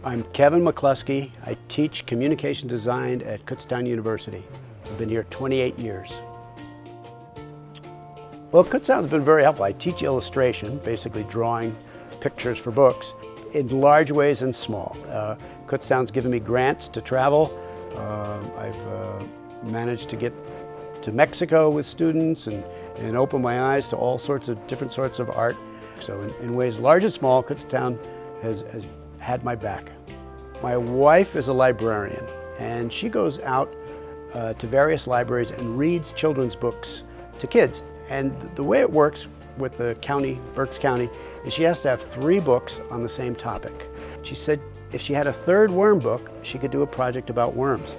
I'm Kevin McCloskey. I teach communication design at Kutztown University. I've been here 28 years. Well, Kutztown's been very helpful. I teach illustration, basically drawing pictures for books, in large ways and small. Kutztown's given me grants to travel. I've managed to get to Mexico with students and open my eyes to all sorts of different sorts of art. So in ways large and small, Kutztown has had my back. My wife is a librarian, and she goes out to various libraries and reads children's books to kids. And the way it works with the county, Berks County, is she has to have 3 books on the same topic. She said if she had a 3rd worm book, she could do a project about worms.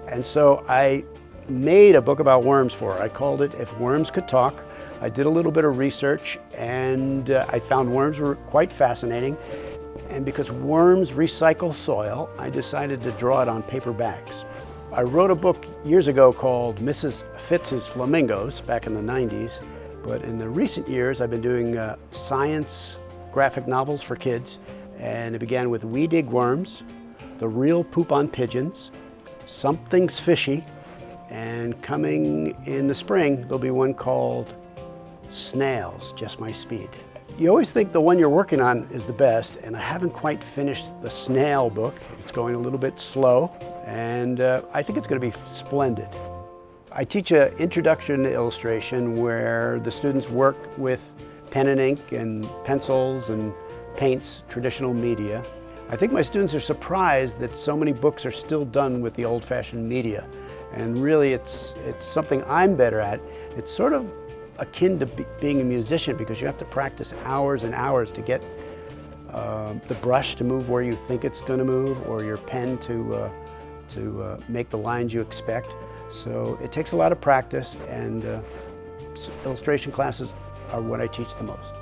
And so I made a book about worms for her. I called it If Worms Could Talk. I did a little bit of research, and I found worms were quite fascinating. And because worms recycle soil, I decided to draw it on paper bags. I wrote a book years ago called Mrs. Fitz's Flamingos back in the 90s, but in the recent years I've been doing science graphic novels for kids, and it began with We Dig Worms, The Real Poop on Pigeons, Something's Fishy, and coming in the spring there'll be one called Snails, Just My Speed. You always think the one you're working on is the best, and I haven't quite finished the snail book. It's going a little bit slow, and I think it's going to be splendid. I teach an introduction to illustration where the students work with pen and ink and pencils and paints, traditional media. I think my students are surprised that so many books are still done with the old-fashioned media, and really it's something I'm better at. It's sort of akin to being a musician, because you have to practice hours and hours to get the brush to move where you think it's going to move, or your pen to make the lines you expect. So it takes a lot of practice, and illustration classes are what I teach the most.